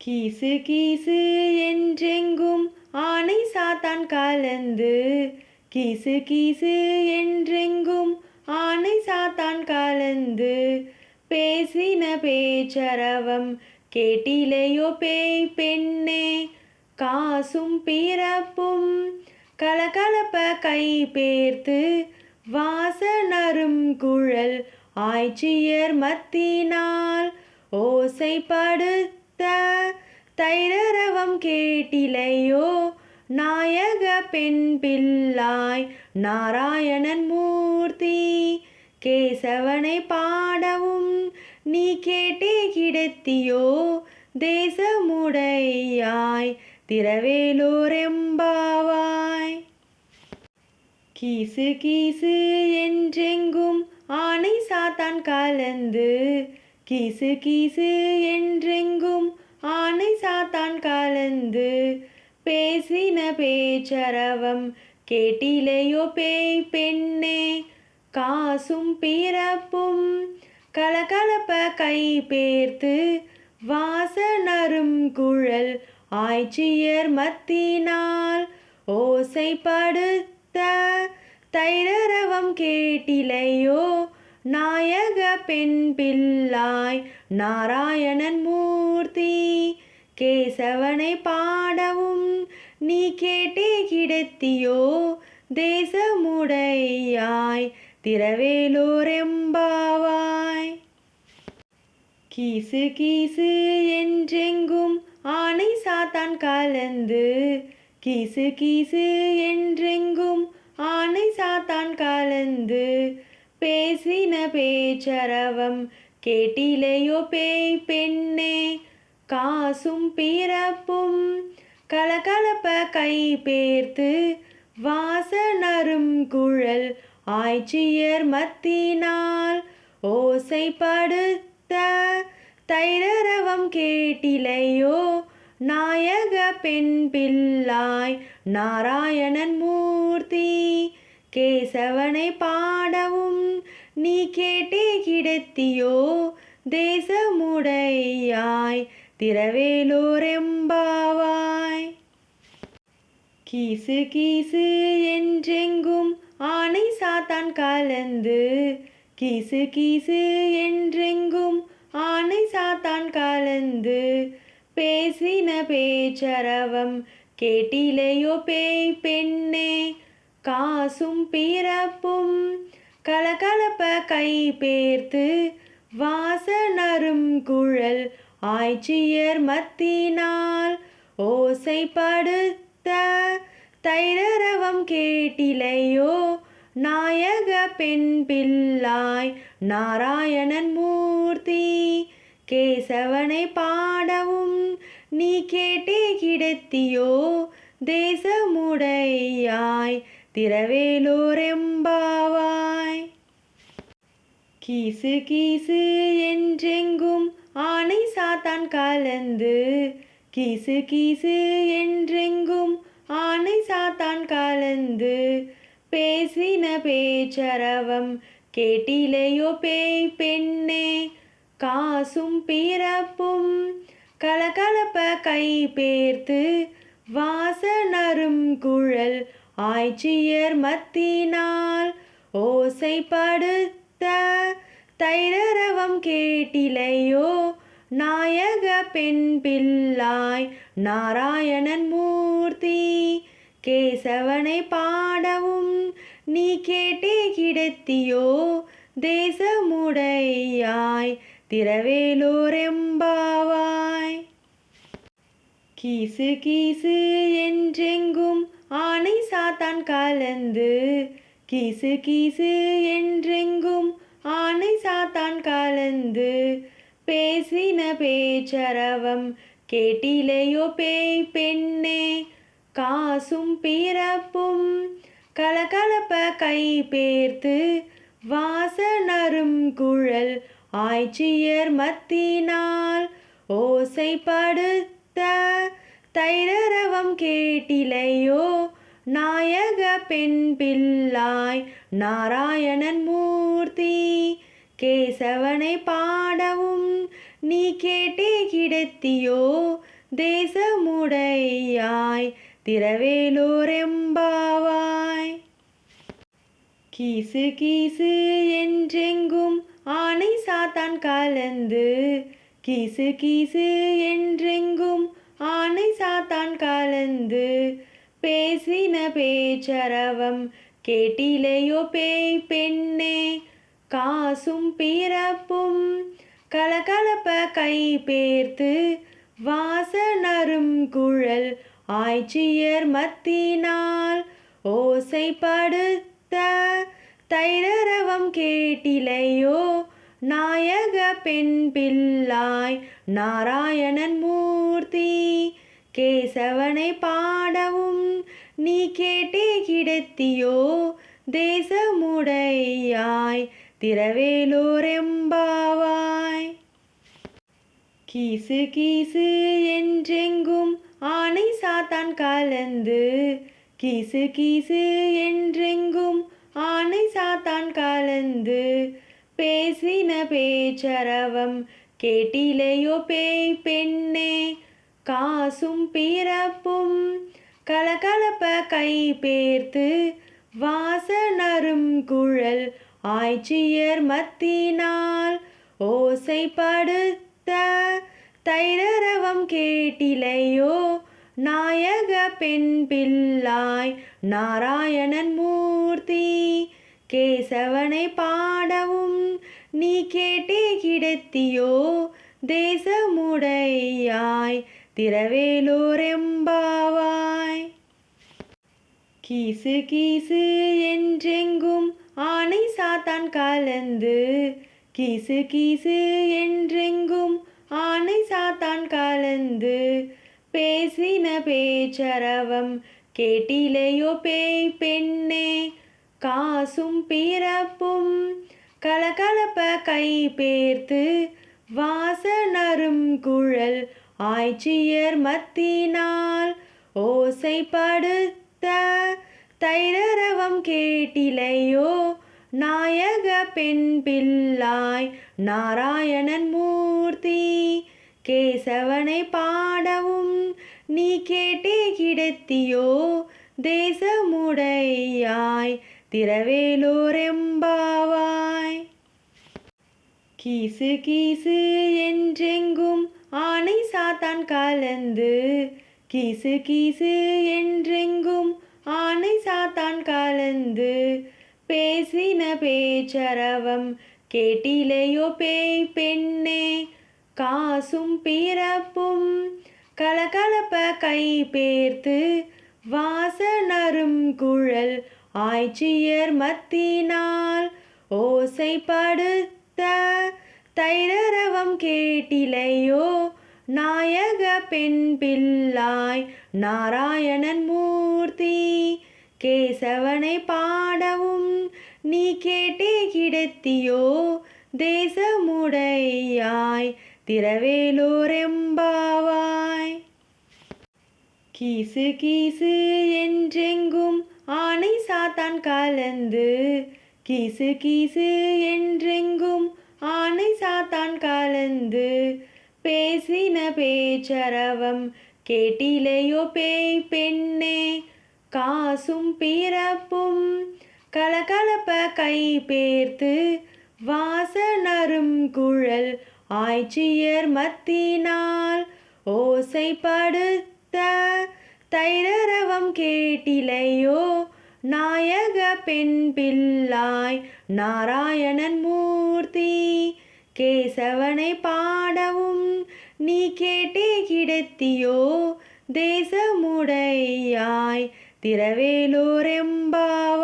கீசு கீசு என்றெங்கும் ஆனை சாத்தான் கலந்து. கீசு கீசு என்றெங்கும் ஆனை சாத்தான் கலந்து. பேசின பேச்சரவம் கேட்டிலையோ பேய் பெண்ணே. காசும் பிறப்பும் கலகலப்ப கை பேர்த்து. வாசனரும் குழல் ஆய்ச்சியர் மத்தினால் ஓசைப்படுத்த. தைரரவம் கேட்டிலையோ நாயக பெண் பிள்ளாய் நாராயணன் மூர்த்தி. கேசவனை பாடவும் நீ கேட்டே கிடத்தியோ. தேசமுடையாய் திரவேலோரெம்பாவாய். கீசு கீசு என்றெங்கும் ஆனை சாத்தான் கலந்து. கீசு கீசு என்றெங்கும் ஆனை சாத்தான் கலந்து. பேசின பேச்சரவம் கேட்டிலையோ பேய் பெண்ணே. காசும் பிறப்பும் கலகலப்ப கை பேர்த்து. வாசனரும் குழல் ஆய்ச்சியர் மத்தினால் ஓசைப்படுத்த. தைரரவம் கேட்டிலையோ நாயக பெண் பிள்ளாய் நாராயணன் மூர்த்தி. கேசவனை பாடவும் நீ கேட்டே கிடத்தியோ. தேசமுடையாய் திரவேலோரெம்பாவாய். கீசு கீசு என்றெங்கும் ஆனை சாத்தான் கலந்து. கீசு கீசு என்றெங்கும் ஆனை சாத்தான் கலந்து. பேசின பேச்சரவம் கேட்டிலையோ பேய் பெண்ணே. காசும் பிறப்பும் கலகலப்ப கை பேர்த்து. வாசனரும் குழல் ஆய்ச்சியர் மத்தினால் ஓசைப்படுத்த. தைரரவம் கேட்டிலையோ நாயக பெண் பிள்ளாய் நாராயணன் மூர்த்தி. கேசவனை பாடவும் நீ கேட்டே கிடத்தியோ. தேசமுடையாய் திரவேலோரெம்பாவாய். கீசு கீசு என்றெங்கும் ஆனை சாத்தான் கலந்து. கீசு கீசு என்றெங்கும் ஆனை சாத்தான் கலந்து. பேசின பேச்சரவம் கேட்டிலையோ பேய் பெண்ணே. காசும் பிறப்பும் கலகலப்ப கை பேர்த்து. வாசனரும் குழல் ஆய்ச்சியர் மத்தினால் ஓசைப்படுத்த. தைரரவம் கேட்டிலையோ நாயக பெண் பிள்ளாய் நாராயணன் மூர்த்தி. கேசவனை பாடவும் நீ கேட்டே கிடத்தியோ. தேசமுடையாய் திரவேலோரெம்பாவாய். கீசு கீசு என்றெங்கும் ஆனை சாத்தான் கலந்து. கீசு கீசு என்றெங்கும் ஆனை சாத்தான் கலந்து. பேசின பேச்சரவம் கேட்டிலையோ பேய் பெண்ணே. காசும் பிறப்பும் கலகலப்ப கை பேர்த்து. வாசனரும் குழல் ஆய்ச்சியர் மத்தினால் ஓசைப்படுத்த. தைரரவம் கேட்டிலையோ நாயக பெண் பிள்ளாய் நாராயணன் மூர்த்தி. கேசவனை பாடவும் நீ கேட்டே கிடத்தியோ. தேசமுடையாய் திரவேலோரெம்பாவாய். கீசு கீசு என்றெங்கும் ஆனை சாத்தான் கலந்து. கீசு கீசு என்றெங்கும் ஆனை சாத்தான் கலந்து. பேசின பேச்சரவம் கேட்டிலையோ பேய் பெண்ணே. காசும் பிறப்பும் கலகலப்ப கை பேர்த்து. வாசனரும் குழல் ஆய்ச்சியர் மத்தினால் ஓசைப்படுத்த. தைரரவம் கேட்டிலையோ நாயக பெண் பிள்ளாய் நாராயணன் மூர்த்தி. கேசவனை பாடவும் நீ கேட்டே கிடத்தியோ தேசமுடையாய் திரவேலோரெம்பாவாய். கீசு கீசு என்றெங்கும் ஆனை சாத்தான் கலந்து, கீசு கீசு என்றெங்கும் ஆனை சாத்தான் கலந்து, பேசின பேச்சரவம் கேட்டிலையோ பேய் பெண்ணே, காசும் பிறப்பும் கலகலப்ப கை பேர்த்து, வாசனரும் குழல் ஆய்ச்சியர் மத்தினால் ஓசைப்படுத்த, தைரரவம் கேட்டிலையோ நாயக பெண் பிள்ளாய் நாராயணன் மூர்த்தி, கேசவனை பாடவும் நீ கேட்டே கிடத்தியோ தேசமுடையாய் திரவேலோரெம்பாவாய். கீசு கீசு என்றெங்கும் ஆனை சாத்தான் கலந்து, கீசு கீசு என்றெங்கும் ஆனை சாத்தான் கலந்து, பேசின பேச்சரவம் கேட்டிலையோ பேய் பெண்ணே, காசும் பிறப்பும் கலகலப்ப கை பேர்த்து, வாசனரும் குழல் ஆய்ச்சியர் மத்தினால் ஓசைப்படுத்த, தைரரவம் கேட்டிலையோ நாயக பெண் பிள்ளாய் நாராயணன் மூர்த்தி, கேசவனை பாடவும் நீ கேட்டே கிடத்தியோ தேசமுடையாய் திரவேலோரெம்பாவாய். கீசு கீசு என்றெங்கும் ஆனை சாத்தான் கலந்து, கீசு கீசு என்றெங்கும் ஆனை சாத்தான் கலந்து, பேசின பேச்சரவம் கேட்டிலையோ பேய் பெண்ணே, காசும் பிறப்பும் கலகலப்ப கை பேர்த்து, வாசனரும் குழல் ஆய்ச்சியர் மத்தினால் ஓசைப்படுத்த, தைரரவம் கேட்டிலையோ நாயக பெண் பிள்ளாய் நாராயணன் மூர்த்தி, கேசவனை பாடவும் நீ கேட்டே கிடத்தியோ தேசமுடையாய் திரவேலோரெம்பாவாய். கீசு கீசு என்றெங்கும் ஆனை சாத்தான் கலந்து, கீசு கீசு என்றெங்கும் ஆனை சாத்தான் கலந்து, பேசின பேச்சரவம் கேட்டிலையோ பேய் பெண்ணே, காசும் பிறப்பும் கலகலப்ப கை பேர்த்து, வாசனரும் குழல் ஆய்ச்சியர் மத்தினால் ஓசைப்படுத்த, தைரரவம் கேட்டிலையோ நாயக பெண் பிள்ளாய் நாராயணன் மூர்த்தி, கேசவனை பாடவும் நீ கேட்டே கிடத்தியோ தேசமுடையாய் திரவேலோரெம்பாவாய். கீசு கீசு என்றெங்கும் ஆனை சாத்தான் கலந்து, கீசு கீசு என்றெங்கும் ஆனை சாத்தான் கலந்து, பேசின பேச்சரவம் கேட்டிலையோ பேய் பெண்ணே, காசும் பிறப்பும் கலகலப்ப கை பேர்த்து, வாசனரும் குழல் ஆய்ச்சியர் மத்தினால் ஓசைப்படுத்த, தைரரவம் கேட்டிலையோ நாயக பெண் பிள்ளாய் நாராயணன் மூர்த்தி, கேசவனை பாடவும் நீ கேட்டே கிடத்தியோ தேசமுடையாய் திரவேலோரெம்பாவாய்.